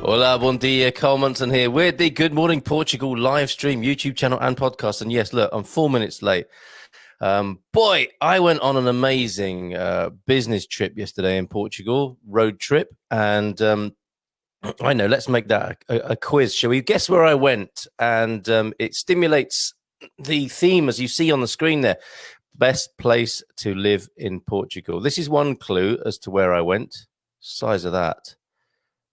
Hola, bom dia, Carl Munson here with the Good Morning Portugal live stream, YouTube channel and podcast. And yes, look, I'm 4 minutes late. Boy, I went on an amazing business trip yesterday in Portugal, road trip. And I know, let's make that a quiz. Shall we guess where I went? And it stimulates the theme, as you see on the screen there. Best place to live in Portugal. This is one clue as to where I went. Size of that.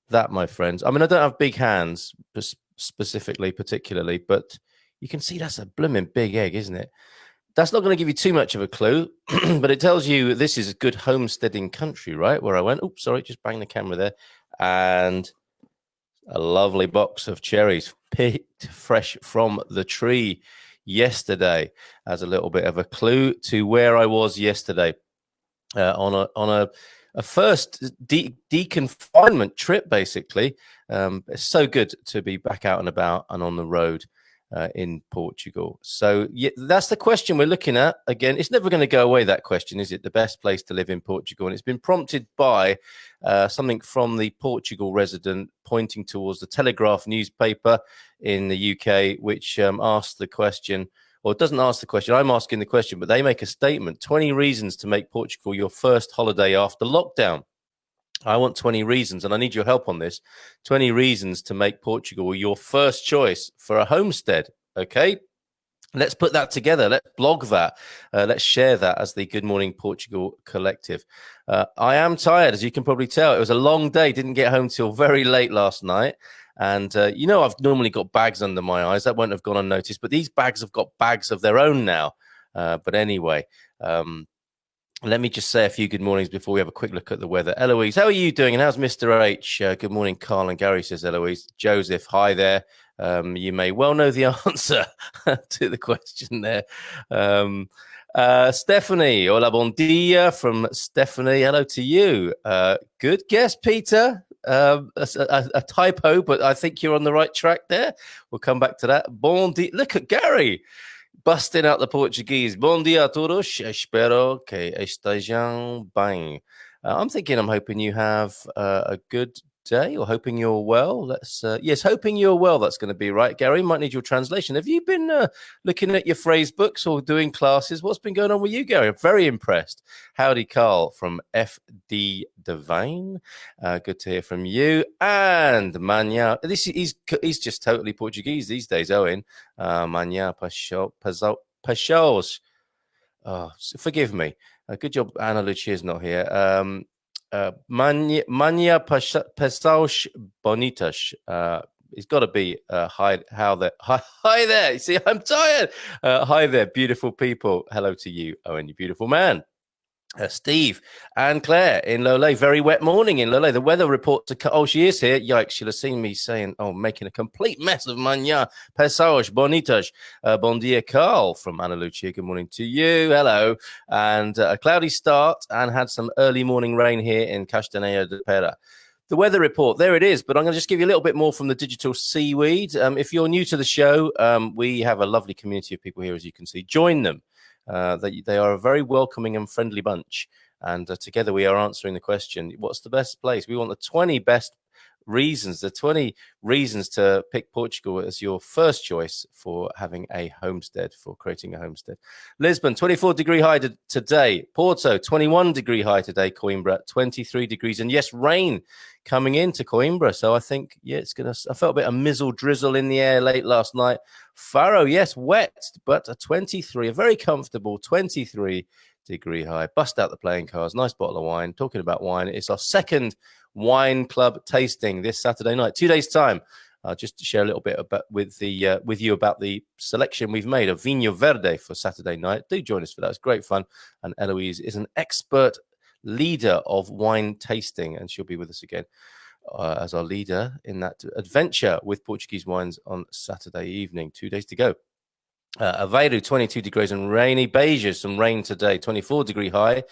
That, my friends. I mean, I don't have big hands particularly, but you can see that's a blooming big egg, isn't it? That's not going to give you too much of a clue, but it tells you this is a good homesteading country, right? Where I went. Oops, sorry, just bang the camera there. And a lovely box of cherries picked fresh from the tree yesterday as a little bit of a clue to where I was yesterday on a first deconfinement trip, basically. It's so good to be back out and about and on the road in Portugal. So yeah, that's the question we're looking at. Again, it's never going to go away, that question, is it? The best place to live in Portugal. And it's been prompted by something from the Portugal resident pointing towards the Telegraph newspaper in the UK, which asked the question, or it doesn't ask the question, I'm asking the question, but they make a statement: 20 reasons to make Portugal your first holiday after lockdown. I want 20 reasons, and I need your help on this. 20 reasons to make Portugal your first choice for a homestead. Okay, let's put that together. Let's blog that. Let's share that as the Good Morning Portugal collective. I am tired, as you can probably tell. It was a long day. Didn't get home till very late last night. And, I've normally got bags under my eyes. That won't have gone unnoticed. But these bags have got bags of their own now. But anyway, let me just say a few good mornings before we have a quick look at the weather. Eloise, how are you doing? And how's Mr. H? Good morning, Carl and Gary, says Eloise. Joseph, hi there. You may well know the answer to the question there. Stephanie, hola, bon dia from Stephanie. Hello to you. Good guess, Peter. A typo, but I think you're on the right track there. We'll come back to that. Bon dia. Look at Gary busting out the Portuguese. Bom dia a todos. Espero que estejam bem. I'm hoping you have a good day, or hoping you're well. Yes, hoping you're well. That's going to be right. Gary, might need your translation. Have you been looking at your phrase books or doing classes? What's been going on with you, Gary? I'm very impressed. Howdy, Carl from FD Divine. Good to hear from you. And Manhã. He's just totally Portuguese these days, Owen. Manhã Paixões. Oh, forgive me. Good job. Ana Lucia's not here. Manhã Paixões Bonitas. It's got to be hi there. You see, I'm tired. Hi there, beautiful people. Hello to you, Owen, you beautiful man. Steve and Claire in Lolé. Very wet morning in Lolé. The weather report she is here. Yikes, she'll have seen me saying, making a complete mess of Manhã Paixões Bonitas. Bon dia, Carl from Ana Lucia. Good morning to you. Hello. And a cloudy start, and had some early morning rain here in Castanheira de Pera. The weather report, there it is, but I'm going to just give you a little bit more from the digital seaweed. If you're new to the show, we have a lovely community of people here, as you can see. Join them. They are a very welcoming and friendly bunch, and together we are answering the question, what's the best place? We want the 20 best reasons, the 20 reasons to pick Portugal as your first choice for having a homestead, for creating a homestead. Lisbon, 24-degree high today. Porto, 21-degree high today. Coimbra, 23 degrees. And yes, rain coming into Coimbra. So I think, I felt a bit of mizzle drizzle in the air late last night. Faro, yes, wet, but a very comfortable 23-degree high. Bust out the playing cards. Nice bottle of wine. Talking about wine, it's our second wine club tasting this Saturday night. 2 days' time. Just to share a little bit with you about the selection we've made of Vinho Verde for Saturday night. Do join us for that. It's great fun. And Eloise is an expert leader of wine tasting, and she'll be with us again as our leader in that adventure with Portuguese wines on Saturday evening. 2 days to go. Aveiro, 22 degrees and rainy. Beja, some rain today, 24-degree high.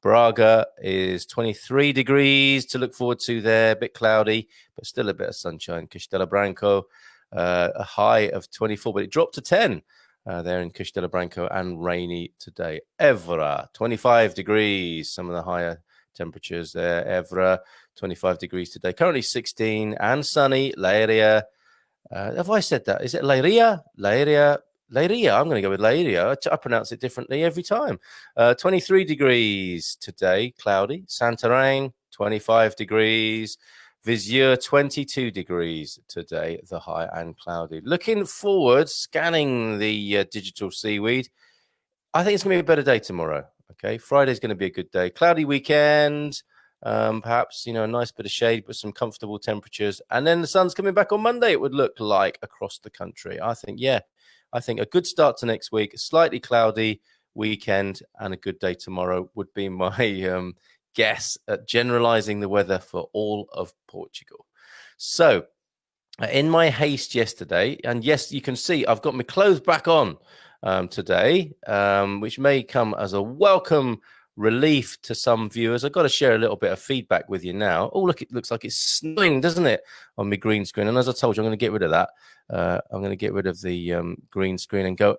Braga is 23 degrees to look forward to there. A bit cloudy, but still a bit of sunshine. Castelo Branco, a high of 24, but it dropped to 10 there in Castelo Branco, and rainy today. Évora, 25 degrees, some of the higher temperatures there. Evra, 25 degrees today. Currently 16 and sunny. Leiria. Have I said that? Is it Leiria? Leiria. Leiria. I'm going to go with Leiria. I pronounce it differently every time. 23 degrees today. Cloudy. Santarém, 25 degrees. Viseur, 22 degrees today, the high and cloudy. Looking forward, scanning the digital seaweed. I think it's going to be a better day tomorrow. Okay, Friday's going to be a good day. Cloudy weekend, perhaps, a nice bit of shade, but some comfortable temperatures. And then the sun's coming back on Monday, it would look like, across the country. I think a good start to next week, slightly cloudy weekend, and a good day tomorrow would be my guess at generalizing the weather for all of Portugal. So in my haste yesterday, and yes, you can see I've got my clothes back on today, which may come as a welcome relief to some viewers. I've got to share a little bit of feedback with you now. Oh, look, it looks like it's snowing, doesn't it, on my green screen? And as I told you, I'm going to get rid of that. I'm going to get rid of the green screen and go,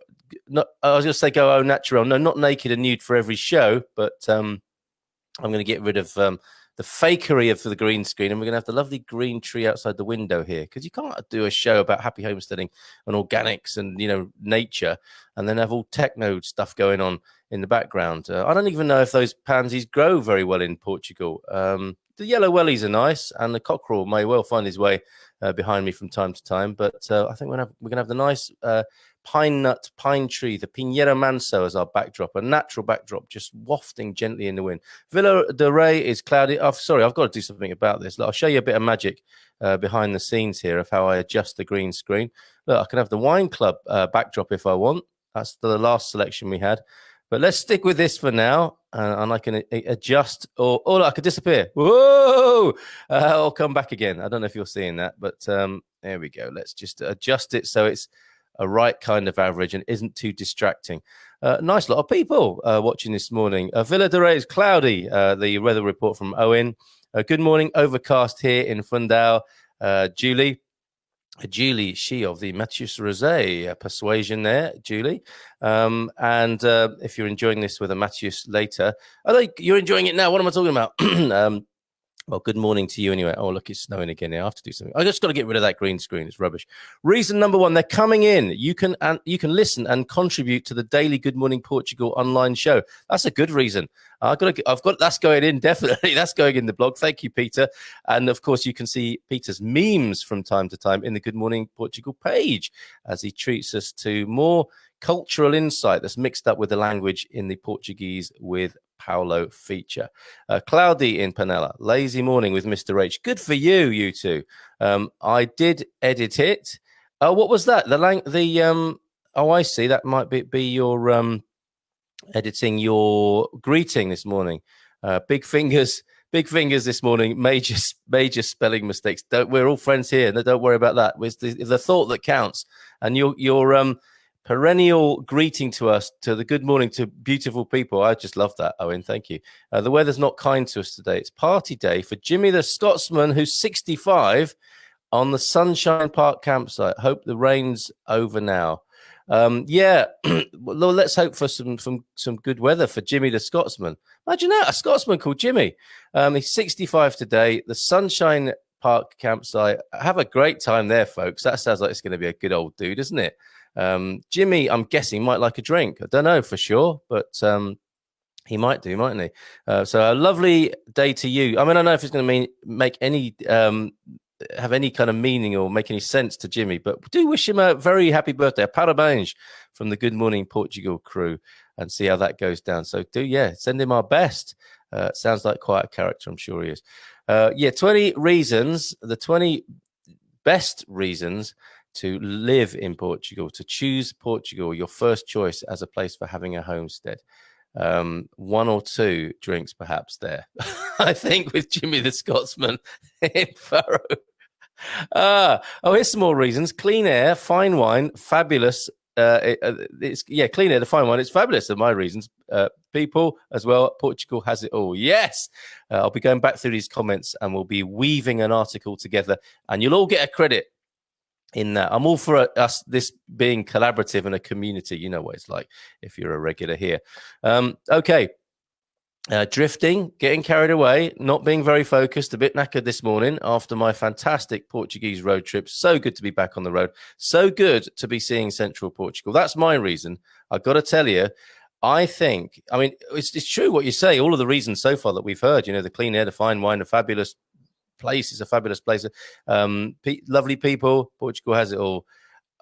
I was going to say go au naturel. No, not naked and nude for every show, but I'm going to get rid of the fakery of the green screen, and we're going to have the lovely green tree outside the window here, because you can't do a show about happy homesteading and organics and nature and then have all techno stuff going on in the background. I don't even know if those pansies grow very well in Portugal. The yellow wellies are nice, and the cockerel may well find his way behind me from time to time, but I think we're going to have the nice pine tree, the Pinheiro Manso, as our backdrop, a natural backdrop, just wafting gently in the wind. Vila de Rei is cloudy. Sorry, I've got to do something about this. Look, I'll show you a bit of magic behind the scenes here of how I adjust the green screen. Look, I can have the wine club backdrop if I want. That's the last selection we had. But let's stick with this for now, and I can adjust, or I could disappear. Whoa! I'll come back again. I don't know if you're seeing that, but there we go. Let's just adjust it so it's a right kind of average and isn't too distracting. Nice lot of people watching this morning. Vila de Rei is cloudy. The weather report from Owen. Good morning. Overcast here in Fundão. Julie, she of the Mathias Rosé persuasion there, Julie. And if you're enjoying this with a Mathias later, I think you're enjoying it now. What am I talking about? Well, good morning to you anyway. Oh, look, it's snowing again now. I have to do something. I just got to get rid of that green screen. It's rubbish. Reason number one, they're coming in. You can listen and contribute to the daily Good Morning Portugal online show. That's a good reason. I've got that's going in, definitely. That's going in the blog. Thank you, Peter. And of course, you can see Peter's memes from time to time in the Good Morning Portugal page as he treats us to more cultural insight that's mixed up with the language in the Portuguese with Paulo feature. Cloudy in Panella. Lazy morning with Mr. H. Good for you, you two. I did edit it. What was that? Oh, I see. That might be your editing your greeting this morning. Big fingers this morning. Major spelling mistakes. We're all friends here. Don't worry about that. It's the thought that counts. And your perennial greeting to us, to the good morning to beautiful people. I just love that, Owen. Thank you. The weather's not kind to us today. It's party day for Jimmy the Scotsman, who's 65, on the Sunshine Park campsite. Hope the rain's over now. Yeah, well, let's hope for some good weather for Jimmy the Scotsman. Imagine that, a Scotsman called Jimmy. He's 65 today. The Sunshine Park campsite. Have a great time there, folks. That sounds like it's going to be a good old dude, isn't it? Jimmy, I'm guessing, might like a drink. I don't know for sure, but he might do, mightn't he? So a lovely day to you. I mean, I don't know if it's going to make any have any kind of meaning or make any sense to Jimmy, but do wish him a very happy birthday. A parabéns from the Good Morning Portugal crew, and see how that goes down. So send him our best. Sounds like quite a character, I'm sure he is. 20 reasons, the 20 best reasons to live in Portugal, to choose Portugal, your first choice as a place for having a homestead. One or two drinks perhaps there, I think, with Jimmy the Scotsman in Furrow. Here's some more reasons. Clean air, fine wine, fabulous. Clean air, the fine wine. It's fabulous. Are my reasons. People as well. Portugal has it all. Yes. I'll be going back through these comments and we'll be weaving an article together, and you'll all get a credit in that. I'm all for us this being collaborative and a community. You know what it's like if you're a regular here. Okay. Drifting, getting carried away, not being very focused, a bit knackered this morning after my fantastic Portuguese road trip. So good to be back on the road. So good to be seeing central Portugal. That's my reason. I've got to tell you, I think, I mean, it's true what you say. All of the reasons so far that we've heard, you know, the clean air, the fine wine, the fabulous place. It's a fabulous place. Lovely people. Portugal has it all.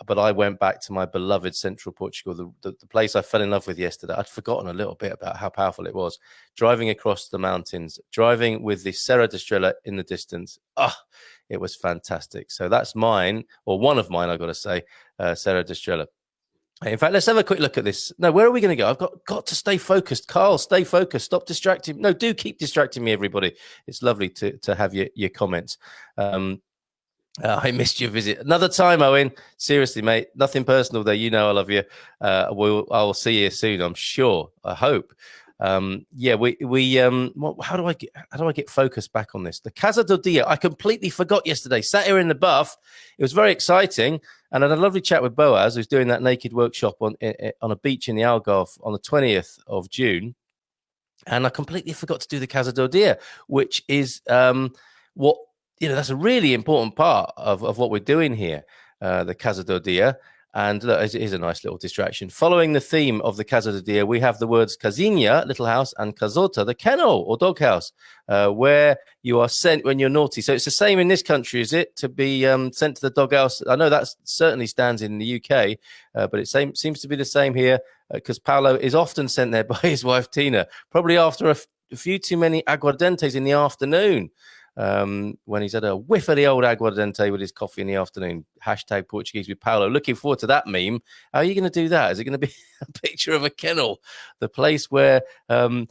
But I went back to my beloved central Portugal, the place I fell in love with yesterday. I'd forgotten a little bit about how powerful it was. Driving across the mountains, driving with the Serra da Estrela in the distance. It was fantastic. So that's mine, or one of mine, I've got to say, Serra da Estrela. In fact, let's have a quick look at this. No, where are we going to go? I've got to stay focused. Carl, stay focused. Stop distracting. No, do keep distracting me, everybody. It's lovely to have your comments. I missed your visit another time, Owen. Seriously, mate. Nothing personal there. You know I love you. I'll see you soon. I'm sure. I hope. How do I get focused back on this? The Casa do Dia. I completely forgot yesterday. Sat here in the buff. It was very exciting, and I had a lovely chat with Boaz, who's doing that naked workshop on a beach in the Algarve on the 20th of June. And I completely forgot to do the Casa do Dia, which is that's a really important part of what we're doing here, the Casa do Dia. And look, it is a nice little distraction. Following the theme of the Casa do Dia, we have the words casinha, little house, and casota, the kennel or doghouse, where you are sent when you're naughty. So it's the same in this country, is it, to be sent to the doghouse? I know that certainly stands in the UK, but it seems to be the same here, because Paolo is often sent there by his wife, Tina, probably after a few too many aguardentes in the afternoon. When he's had a whiff of the old aguardente with his coffee in the afternoon. Hashtag Portuguese with Paolo. Looking forward to that meme. How are you going to do that? Is it going to be a picture of a kennel? The place where men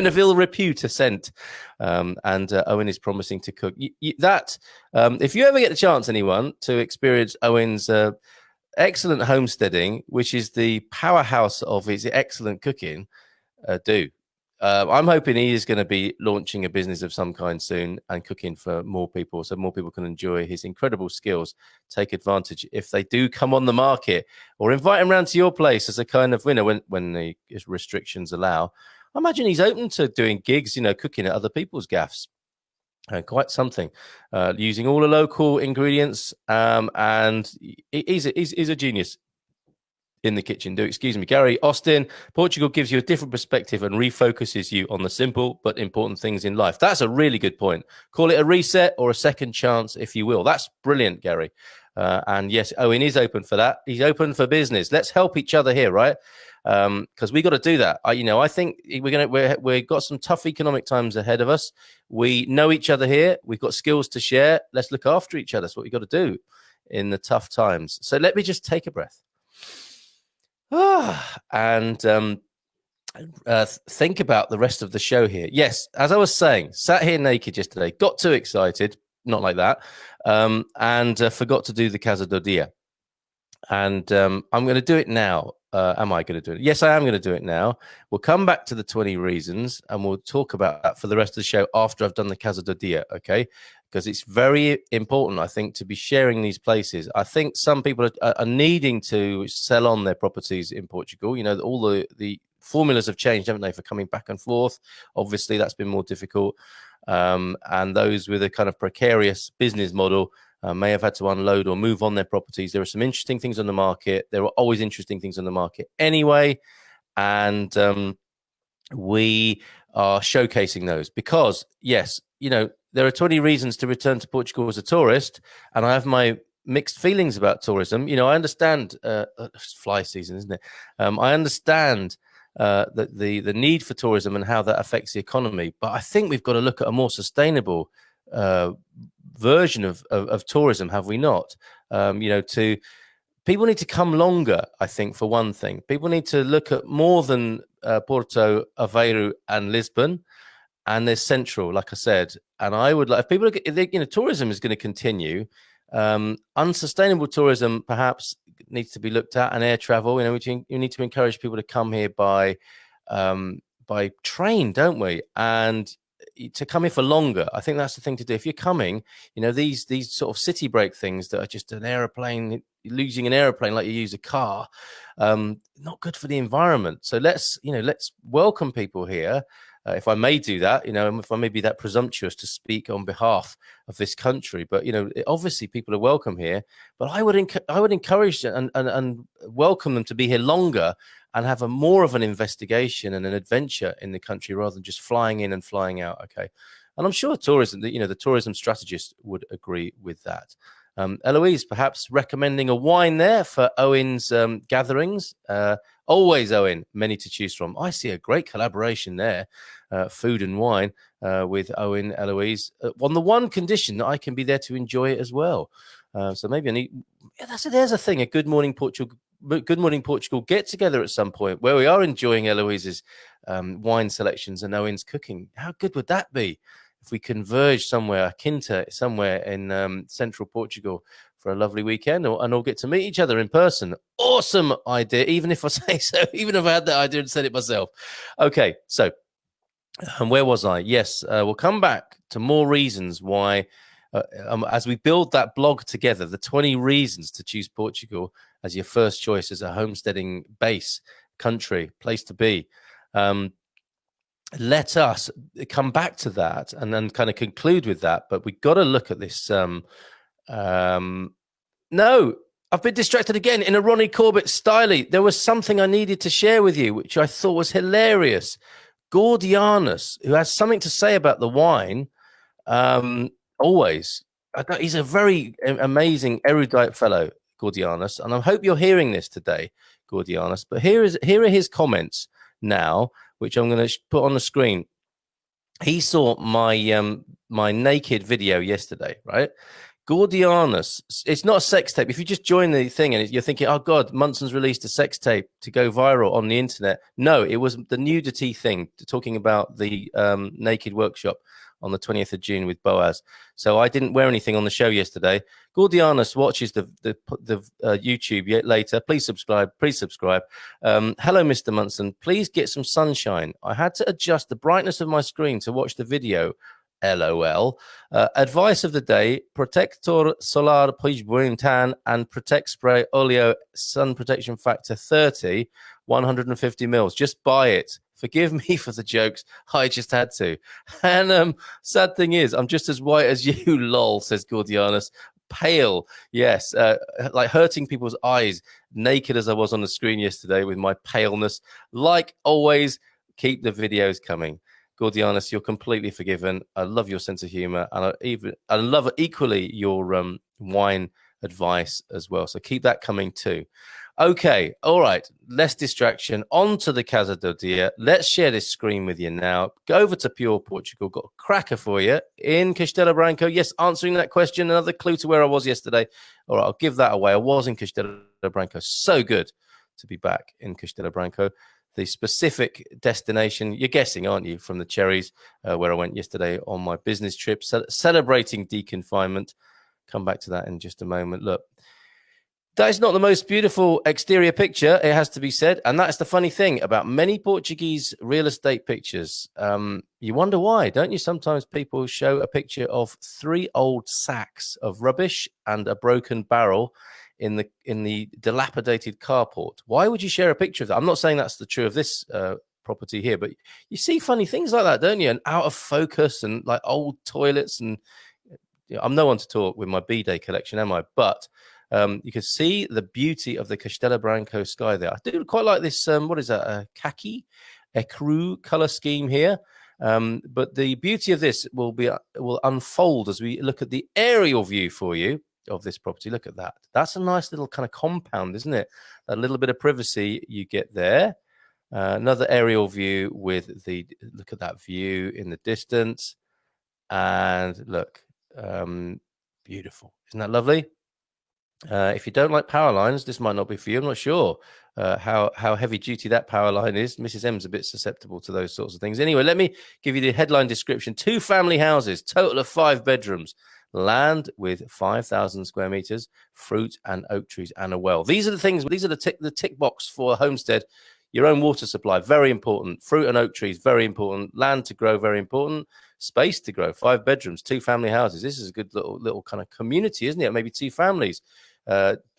of ill repute are sent. And Owen is promising to cook. If you ever get the chance, anyone, to experience Owen's excellent homesteading, which is the powerhouse of his excellent cooking, do. I'm hoping he is going to be launching a business of some kind soon and cooking for more people, so more people can enjoy his incredible skills, take advantage if they do come on the market, or invite him around to your place as a kind of winner when the restrictions allow. I imagine he's open to doing gigs, cooking at other people's gaffs. Quite something, using all the local ingredients, and he's a genius in the kitchen. Excuse me, Gary Austin. Portugal gives you a different perspective and refocuses you on the simple but important things in life. That's a really good point. Call it a reset or a second chance, if you will. That's brilliant, Gary. And yes, Owen is open for that. He's open for business. Let's help each other here, right? Because we got to do that. I think we've got some tough economic times ahead of us. We know each other here. We've got skills to share. Let's look after each other. That's what we got to do in the tough times. So let me just take a breath. And think about the rest of the show here. Yes, as I was saying, sat here naked yesterday, got too excited, not like that, and forgot to do the Casa do Dia. And I'm going to do it now. Am I going to do it? Yes, I am going to do it now. We'll come back to the 20 reasons, and we'll talk about that for the rest of the show after I've done the Casa do Dia, okay? Because it's very important, I think, to be sharing these places. I think some people are needing to sell on their properties in Portugal. All the formulas have changed, haven't they, for coming back and forth? Obviously, that's been more difficult. And those with a kind of precarious business model may have had to unload or move on their properties. There are some interesting things on the market. There are always interesting things on the market anyway. And we are showcasing those because, yes, there are 20 reasons to return to Portugal as a tourist. And I have my mixed feelings about tourism. I understand it's fly season, isn't it? I understand that the need for tourism and how that affects the economy. But I think we've got to look at a more sustainable version of tourism, have we not? People need to come longer, I think, for one thing. People need to look at more than Porto, Aveiro, and Lisbon. And there's Central, like I said. And I would like, if tourism is going to continue. Unsustainable tourism perhaps needs to be looked at, and air travel. You need to encourage people to come here by train, don't we? And to come here for longer. I think that's the thing to do. If you're coming, these sort of city break things that are just an aeroplane, losing an aeroplane like you use a car, not good for the environment. So let's welcome people here. If I may do that, if I may be that presumptuous to speak on behalf of this country, but obviously people are welcome here. But I would encourage and welcome them to be here longer and have more of an investigation and an adventure in the country rather than just flying in and flying out. Okay, and I'm sure the tourism strategist would agree with that. Eloise, perhaps recommending a wine there for Owen's gatherings. Always, Owen, many to choose from. I see a great collaboration there, food and wine with Owen, Eloise, on the one condition that I can be there to enjoy it as well. So maybe I need. Yeah, there's a thing. A Good Morning Portugal get together at some point where we are enjoying Eloise's wine selections and Owen's cooking. How good would that be if we converge somewhere, Quinta, somewhere in central Portugal for a lovely weekend and all get to meet each other in person? Awesome idea, even if I say so, even if I had that idea and said it myself. Okay, so where was I? Yes, we'll come back to more reasons why, as we build that blog together, the 20 reasons to choose Portugal as your first choice as a homesteading base, country, place to be. Let us come back to that and then kind of conclude with that. But we've got to look at this. No, I've been distracted again in a Ronnie Corbett style. There was something I needed to share with you, which I thought was hilarious. Gordianus, who has something to say about the wine, always. He's a very amazing, erudite fellow, Gordianus, and I hope you're hearing this today, Gordianus. But here are his comments now, which I'm going to put on the screen. He saw my my naked video yesterday, right? Gordianus, it's not a sex tape. If you just join the thing and you're thinking, oh God, Munson's released a sex tape to go viral on the internet. No, it was the nudity thing, talking about the naked workshop on the 20th of June with Boaz. So I didn't wear anything on the show yesterday. Gordianus watches the YouTube yet later. Please subscribe. Hello, Mr. Munson. Please get some sunshine. I had to adjust the brightness of my screen to watch the video. LOL. Advice of the day: Protector Solar Pujbuin Tan and Protect Spray Oleo Sun Protection Factor 30, 150 mils. Just buy it. Forgive me for the jokes. I just had to. And sad thing is, I'm just as white as you, lol, says Gordianus. Pale, yes, like hurting people's eyes, naked as I was on the screen yesterday with my paleness. Like always, keep the videos coming. Gordianus, you're completely forgiven. I love your sense of humor, and I love equally your wine advice as well. So keep that coming too. Okay, all right. Less distraction. On to the Casa do Dia. Let's share this screen with you now. Go over to Pure Portugal. Got a cracker for you in Castelo Branco. Yes, answering that question. Another clue to where I was yesterday. All right, I'll give that away. I was in Castelo Branco. So good to be back in Castelo Branco. The specific destination, you're guessing, aren't you, from the cherries, where I went yesterday on my business trip, celebrating deconfinement. Come back to that in just a moment. Look, that is not the most beautiful exterior picture, it has to be said. And that's the funny thing about many Portuguese real estate pictures. You wonder why, don't you? Sometimes people show a picture of 3 old sacks of rubbish and a broken barrel in the dilapidated carport. Why would you share a picture of that? I'm not saying that's the true of this property here, but you see funny things like that, don't you? And out of focus and like old toilets. And I'm no one to talk with my B-Day collection, am I? But you can see the beauty of the Castelo Branco sky there. I do quite like this, what is that, a khaki, ecru color scheme here. But the beauty of this will unfold as we look at the aerial view for you of this property. Look at that. That's a nice little kind of compound, isn't it? A little bit of privacy you get there. Another aerial view with look at that view in the distance. And look, beautiful. Isn't that lovely? If you don't like power lines, this might not be for you. I'm not sure how heavy duty that power line is. Mrs. M's a bit susceptible to those sorts of things. Anyway, let me give you the headline description. 2 family houses, total of 5 bedrooms, land with 5,000 square meters, fruit and oak trees and a well. These are the things. These are the tick box for a homestead Your own water supply, very important. Fruit and oak trees, very important. Land to grow, very important. Space to grow, 5 bedrooms, 2 family houses. This is a good little kind of community, isn't it? Maybe 2 families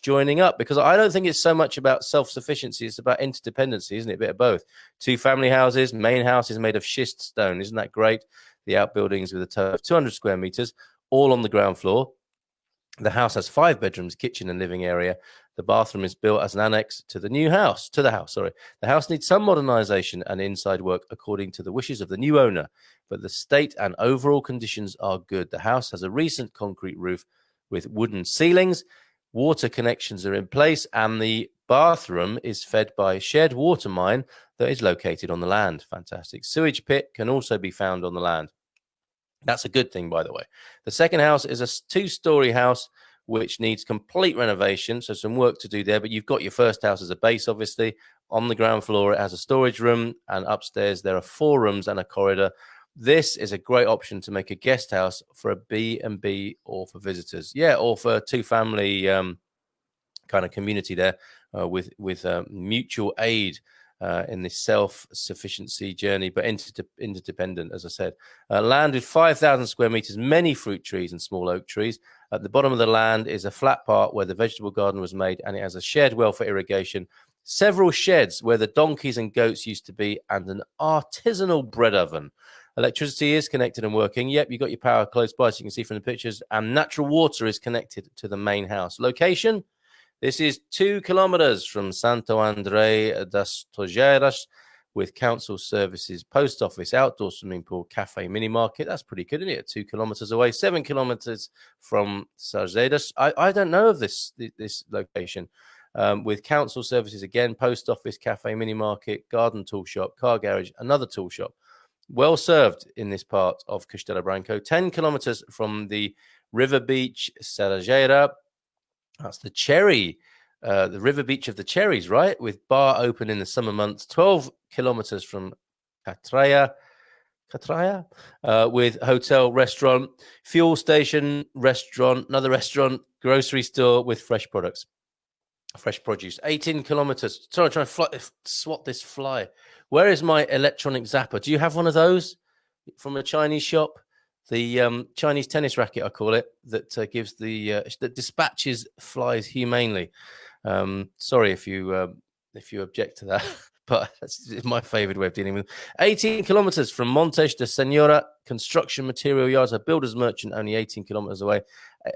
joining up, because I don't think it's so much about self-sufficiency. It's about interdependency, isn't it? A bit of both. 2 family houses, main house is made of schist stone. Isn't that great? The outbuildings with a total of 200 square meters, all on the ground floor. The house has 5 bedrooms, kitchen and living area. The bathroom is built as an annex to the house. The house needs some modernization and inside work according to the wishes of the new owner, but the state and overall conditions are good. The house has a recent concrete roof with wooden ceilings. Water connections are in place, and the bathroom is fed by a shared water mine that is located on the land. Fantastic. Sewage pit can also be found on the land. That's a good thing, by the way. The second house is a 2-story house which needs complete renovation, so some work to do there. But you've got your first house as a base, obviously. On the ground floor, it has a storage room, and upstairs there are 4 rooms and a corridor. This is a great option to make a guest house for a B&B or for visitors. Yeah, or for a 2-family kind of community there with mutual aid. In this self-sufficiency journey, but interdependent, as I said. Land with 5,000 square meters, many fruit trees and small oak trees. At the bottom of the land is a flat part where the vegetable garden was made, and it has a shared well for irrigation, several sheds where the donkeys and goats used to be, and an artisanal bread oven. Electricity is connected and working. Yep, you've got your power close by, so you can see from the pictures, and natural water is connected to the main house. Location? This is 2 kilometers from Santo André das Tojeiras, with council services, post office, outdoor swimming pool, cafe, mini market. That's pretty good, isn't it? 2 kilometers away, 7 kilometers from Sarzedas. I don't know of this location. With council services again, post office, cafe, mini market, garden tool shop, car garage, another tool shop. Well served in this part of Castelo Branco. 10 kilometers from the river beach, Sarajeira. That's the river beach of the cherries, right? With bar open in the summer months. 12 kilometers from Catraya, with hotel, restaurant, fuel station, restaurant, another restaurant, grocery store with fresh products, fresh produce. 18 kilometers. Sorry, I'm trying to swat this fly. Where is my electronic zapper? Do you have one of those from a Chinese shop? The Chinese tennis racket, I call it, that gives that dispatches flies humanely. Sorry if you object to that, but that's my favorite way of dealing with. 18 kilometers from Montes de Senora construction material yards, a builder's merchant, only 18 kilometers away.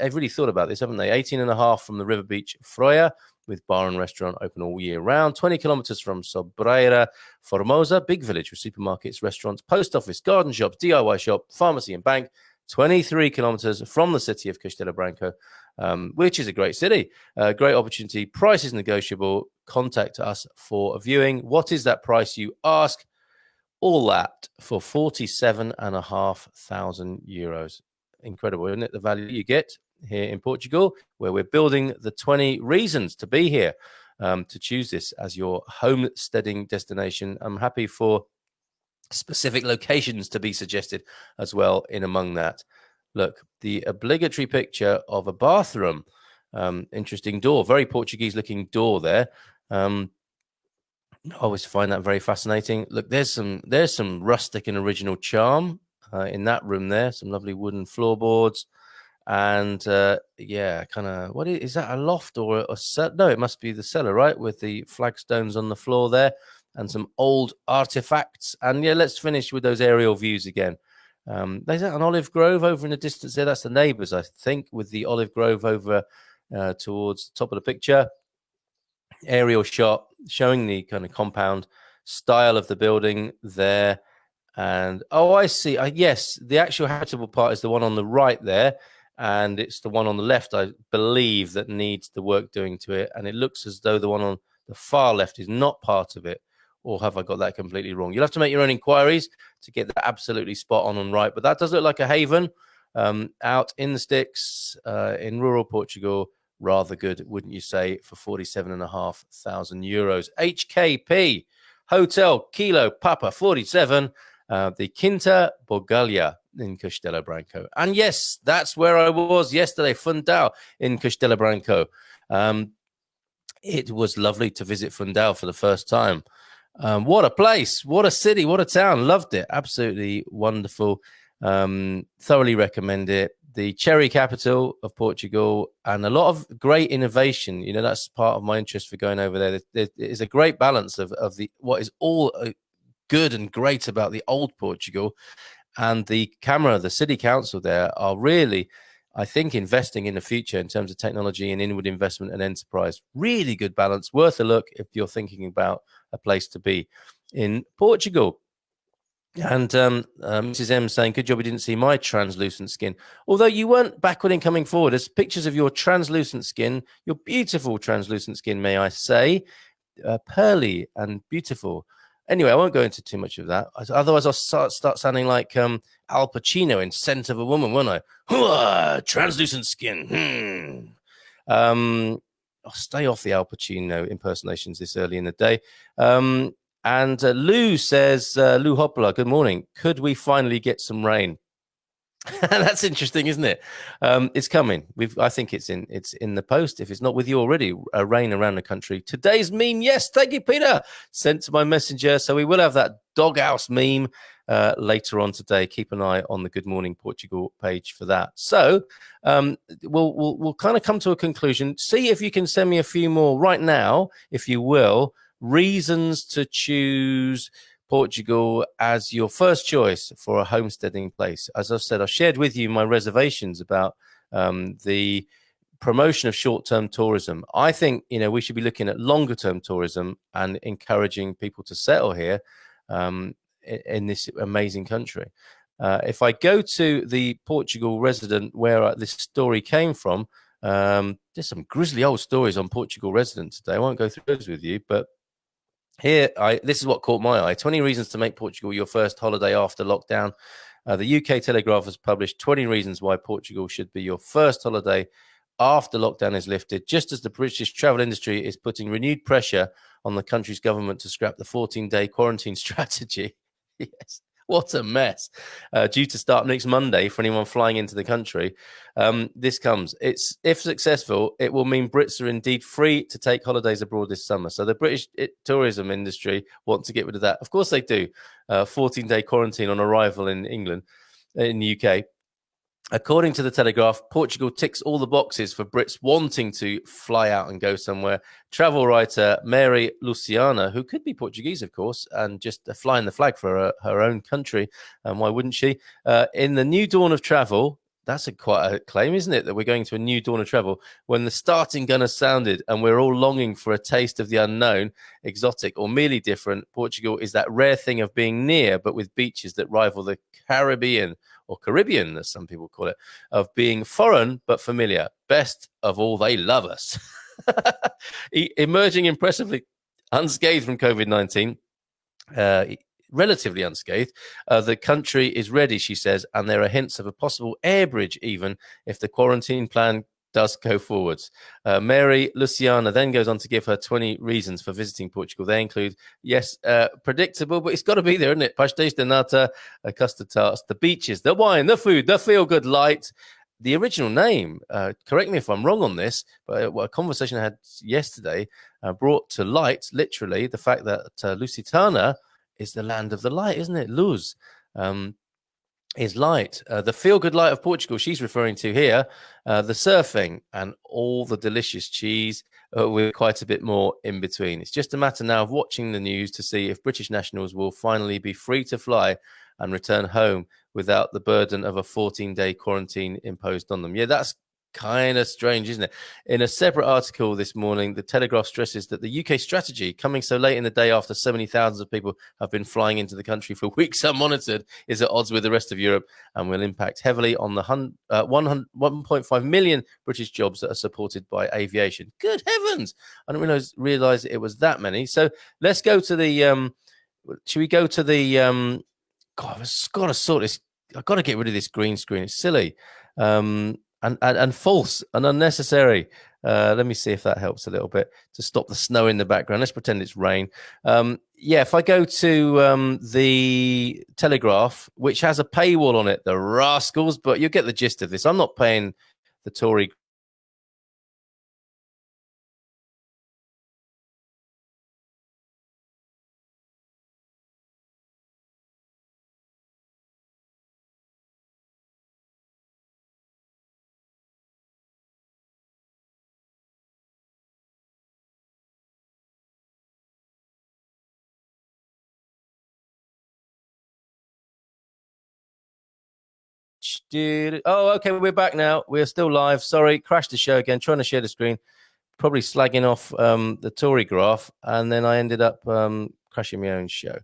I've really thought about this, haven't they? 18 and a half from the river beach, Froya, with bar and restaurant open all year round. 20 kilometers from Sobreira Formosa, big village with supermarkets, restaurants, post office, garden shops, DIY shop, pharmacy and bank. 23 kilometers from the city of Castelo Branco, which is a great city. Great opportunity. Price is negotiable. Contact us for a viewing. What is that price, you ask? All that for 47,500 euros. Incredible, isn't it? The value you get here in Portugal, where we're building the 20 reasons to be here, to choose this as your homesteading destination. I'm happy for specific locations to be suggested as well in among that. Look, the obligatory picture of a bathroom. Interesting door, very Portuguese looking door there. I always find that very fascinating. Look, there's some rustic and original charm in that room there. Some lovely wooden floorboards. And yeah, kind of, what is that, a loft or a cellar? No, it must be the cellar, right? With the flagstones on the floor there and some old artifacts. And yeah, let's finish with those aerial views again. There's an olive grove over in the distance there. That's the neighbors, I think, with the olive grove over towards the top of the picture. Aerial shot showing the kind of compound style of the building there. And oh, I see. Yes, the actual habitable part is the one on the right there. And it's the one on the left, I believe, that needs the work doing to it. And it looks as though the one on the far left is not part of it. Or have I got that completely wrong? You'll have to make your own inquiries to get that absolutely spot on and right. But that does look like a haven out in the sticks in rural Portugal. Rather good, wouldn't you say, for 47,500 euros. HKP, Hotel Kilo Papa 47, the Quinta Borgalha in Castelo Branco. And yes, that's where I was yesterday, Fundão in Castelo Branco. It was lovely to visit Fundão for the first time. What a place, what a city, what a town. Loved it. Absolutely wonderful. Thoroughly recommend it. The cherry capital of Portugal, and a lot of great innovation. You know, that's part of my interest for going over there. There is a great balance of the what is all good and great about the old Portugal, and the city council there are really, I think, investing in the future in terms of technology and inward investment and enterprise. Really good balance, worth a look if you're thinking about a place to be in Portugal. And Mrs. M saying, good job we didn't see my translucent skin. Although you weren't backward in coming forward. There's pictures of your translucent skin, your beautiful translucent skin, may I say, pearly and beautiful. Anyway, I won't go into too much of that. Otherwise, I'll start sounding like Al Pacino in Scent of a Woman, won't I? Hooah, translucent skin. I'll stay off the Al Pacino impersonations this early in the day. And Lou says, Lou Hoppler, good morning. Could we finally get some rain? That's interesting, isn't it? It's coming. I think it's in the post. If it's not with you already, rain around the country. Today's meme, yes, thank you, Peter. Sent to my messenger. So we will have that doghouse meme later on today. Keep an eye on the Good Morning Portugal page for that. So we'll kind of come to a conclusion. See if you can send me a few more right now, if you will, reasons to choose Portugal as your first choice for a homesteading place. As I've said, I've shared with you my reservations about the promotion of short-term tourism. I think, we should be looking at longer-term tourism and encouraging people to settle here in this amazing country. If I go to the Portugal resident where this story came from, there's some grisly old stories on Portugal resident today. I won't go through those with you, but here, this is what caught my eye. 20 reasons to make Portugal your first holiday after lockdown. The UK Telegraph has published 20 reasons why Portugal should be your first holiday after lockdown is lifted, just as the British travel industry is putting renewed pressure on the country's government to scrap the 14-day quarantine strategy. Yes. What a mess. Due to start next Monday for anyone flying into the country. This comes. If successful, it will mean Brits are indeed free to take holidays abroad this summer. So the British tourism industry want to get rid of that. Of course they do. 14-day quarantine on arrival in England, in the UK. According to the Telegraph, Portugal ticks all the boxes for Brits wanting to fly out and go somewhere. Travel writer Mary Luciana, who could be Portuguese, of course, and just flying the flag for her own country, and why wouldn't she? In the new dawn of travel, that's quite a claim, isn't it, that we're going to a new dawn of travel when the starting gun has sounded and we're all longing for a taste of the unknown, exotic, or merely different. Portugal is that rare thing of being near, but with beaches that rival the Caribbean, or Caribbean, as some people call it, of being foreign but familiar. Best of all, they love us. Emerging impressively unscathed from COVID-19, relatively unscathed. The country is ready, she says, and there are hints of a possible air bridge even if the quarantine plan does go forwards. Mary Luciana then goes on to give her 20 reasons for visiting Portugal. They include, yes, predictable, but it's got to be there, isn't it? Pastéis de nata, custard tarts, the beaches, the wine, the food, the feel-good light. The original name, correct me if I'm wrong on this, but a conversation I had yesterday brought to light, literally, the fact that Lusitana is the land of the light, isn't it? Luz. Is light. The feel-good light of Portugal she's referring to here, the surfing and all the delicious cheese with quite a bit more in between. It's just a matter now of watching the news to see if British nationals will finally be free to fly and return home without the burden of a 14-day quarantine imposed on them. Yeah, that's kind of strange, isn't it? In a separate article this morning, the Telegraph stresses that the UK strategy, coming so late in the day after so many thousands of people have been flying into the country for weeks unmonitored, is at odds with the rest of Europe and will impact heavily on the 1.5 million British jobs that are supported by aviation. Good heavens! I didn't realize it was that many. So let's go to the should we go to the God, I've got to sort this. I've got to get rid of this green screen. It's silly. And false and unnecessary. Let me see if that helps a little bit to stop the snow in the background. Let's pretend it's rain. Yeah, if I go to the Telegraph, which has a paywall on it, the rascals, but you'll get the gist of this. I'm not paying the Tory Oh, okay, we're back now. We're still live. Sorry, crashed the show again, trying to share the screen, probably slagging off the Tory graph, and then I ended up crashing my own show.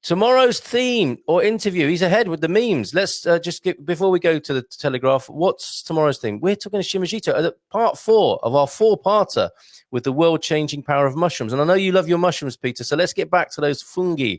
Tomorrow's theme or interview. He's ahead with the memes. Let's just get, before we go to the Telegraph, what's tomorrow's theme? We're talking to Shimajito, part 4 of our 4-parter with the world-changing power of mushrooms. And I know you love your mushrooms, Peter, so let's get back to those fungi,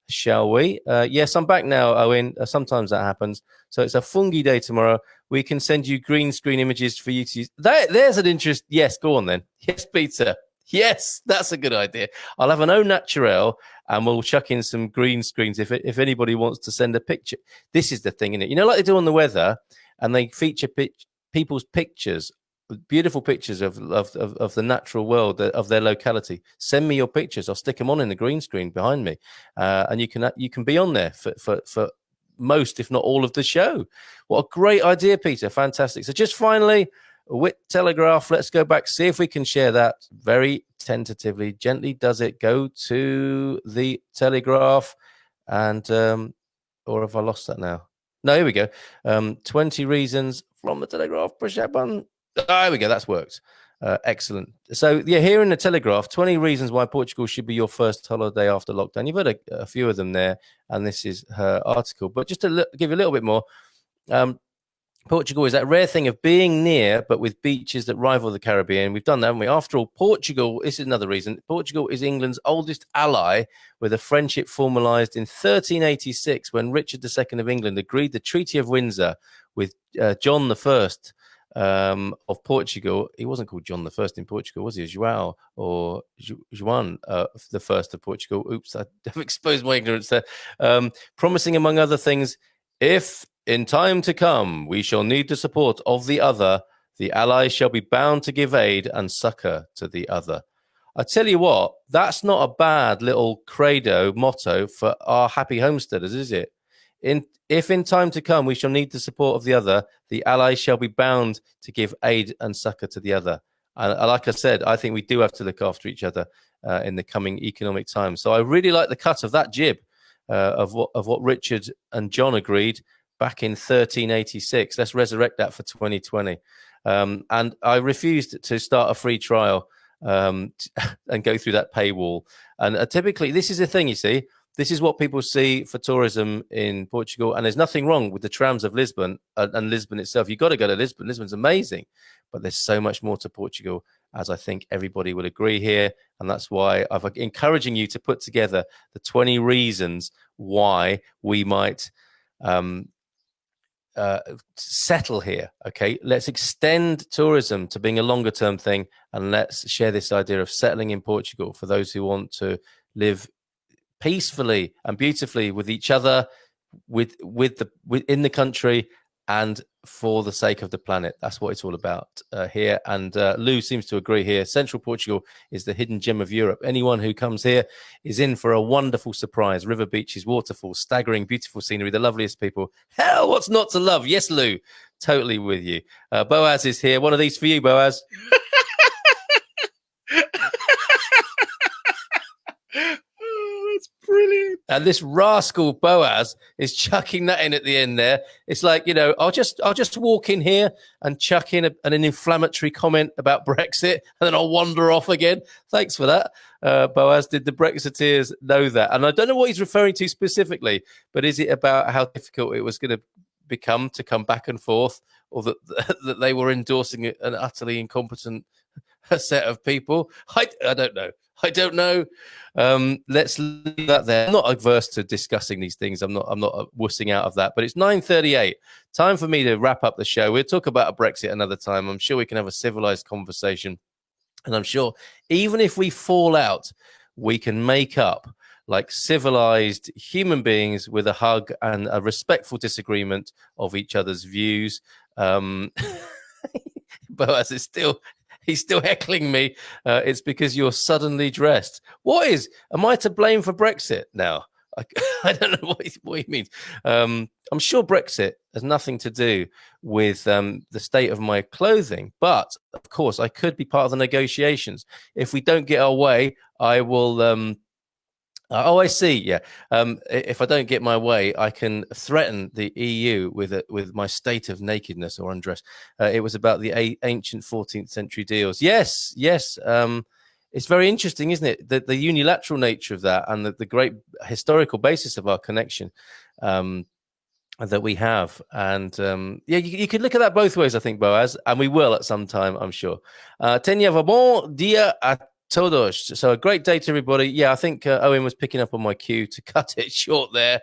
shall we? Yes, I'm back now, Owen. Sometimes that happens. So it's a fungi day tomorrow. We can send you green screen images for you to use. There's an interest. Yes, go on then. Yes, Peter. Yes, that's a good idea. I'll have an au naturel and we'll chuck in some green screens if anybody wants to send a picture. This is the thing, isn't it? You know, like they do on the weather, and they feature people's pictures, beautiful pictures of the natural world, of their locality. Send me your pictures. I'll stick them on in the green screen behind me, and you can be on there for most, if not all, of the show. What a great idea, Peter. Fantastic. So just finally, with Telegraph, let's go back, see if we can share that very tentatively. Gently does it go to the Telegraph, and or have I lost that now? No, here we go. 20 reasons from the Telegraph. Push that button. There we go. That's worked. Excellent. So yeah, here in the Telegraph, 20 reasons why Portugal should be your first holiday after lockdown. You've heard a few of them there, and this is her article. But just to give you a little bit more, Portugal is that rare thing of being near, but with beaches that rival the Caribbean. We've done that, haven't we? After all, Portugal, this is another reason, Portugal is England's oldest ally, with a friendship formalised in 1386 when Richard II of England agreed the Treaty of Windsor with John I of Portugal. He wasn't called John I in Portugal, was he? João or Juan the First of Portugal. Oops, I've exposed my ignorance there. Promising, among other things, if in time to come we shall need the support of the other, the allies shall be bound to give aid and succor to the other. I tell you what, that's not a bad little credo motto for our happy homesteaders, is it? If in time to come we shall need the support of the other, the allies shall be bound to give aid and succor to the other. And like I said, I think we do have to look after each other in the coming economic times. So I really like the cut of that jib of what Richard and John agreed back in 1386. Let's resurrect that for 2020. And I refused to start a free trial and go through that paywall. And typically, this is the thing, you see. This is what people see for tourism in Portugal. And there's nothing wrong with the trams of Lisbon and Lisbon itself. You've got to go to Lisbon. Lisbon's amazing. But there's so much more to Portugal, as I think everybody will agree here. And that's why I'm encouraging you to put together the 20 reasons why we might settle here. Okay, let's extend tourism to being a longer term thing, and let's share this idea of settling in Portugal for those who want to live peacefully and beautifully with each other, within the country, and for the sake of the planet. That's what it's all about here. And Lou seems to agree here. Central Portugal is the hidden gem of Europe. Anyone who comes here is in for a wonderful surprise. River beaches, waterfalls, staggering, beautiful scenery, the loveliest people. Hell, what's not to love? Yes, Lou, totally with you. Boaz is here. One of these for you, Boaz. Brilliant. And this rascal Boaz is chucking that in at the end there. It's like, you know, I'll just walk in here and chuck in an inflammatory comment about Brexit, and then I'll wander off again. Thanks for that, Boaz. Did the Brexiteers know that? And I don't know what he's referring to specifically, but is it about how difficult it was going to become to come back and forth, or that they were endorsing an utterly incompetent set of people? I don't know. I don't know. Let's leave that there. I'm not averse to discussing these things. I'm not wussing out of that. But it's 9:38. Time for me to wrap up the show. We'll talk about a Brexit another time. I'm sure we can have a civilized conversation. And I'm sure even if we fall out, we can make up like civilized human beings with a hug and a respectful disagreement of each other's views. Boaz is still... He's still heckling me. It's because you're suddenly dressed. What is? Am I to blame for Brexit now? I don't know what he means. I'm sure Brexit has nothing to do with the state of my clothing. But, of course, I could be part of the negotiations. If we don't get our way, I will Oh, I see. Yeah. If I don't get my way, I can threaten the EU with my state of nakedness or undress. It was about the ancient 14th century deals. Yes, yes. It's very interesting, isn't it? The unilateral nature of that and the great historical basis of our connection. That we have. And yeah, you could look at that both ways, I think, Boaz, and we will at some time, I'm sure. Tenía bon dia a todos. So a great day to everybody. Yeah, I think Owen was picking up on my cue to cut it short there.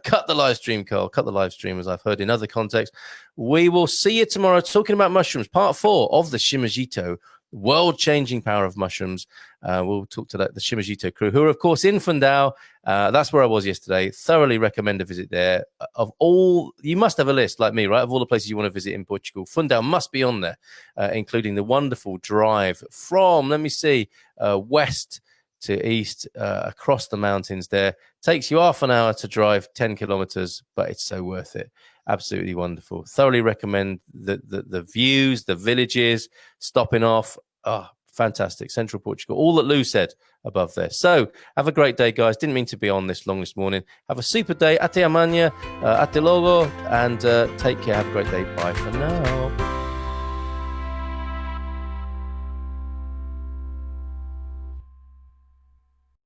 Cut the live stream, Carl. Cut the live stream, as I've heard in other contexts. We will see you tomorrow talking about mushrooms, part 4 of the Shimajito world-changing power of mushrooms. We'll talk to the Shimajito crew, who are, of course, in Fundao. That's where I was yesterday. Thoroughly recommend a visit there. Of all, you must have a list like me, right? Of all the places you want to visit in Portugal, Fundao must be on there, including the wonderful drive from, let me see, west to east across the mountains there. Takes you half an hour to drive 10 kilometers, but it's so worth it. Absolutely wonderful. Thoroughly recommend the views, the villages, stopping off. Oh, fantastic. Central Portugal. All that Lou said above there. So have a great day, guys. Didn't mean to be on this long this morning. Have a super day. Até amanhã. Até logo. And take care. Have a great day. Bye for now.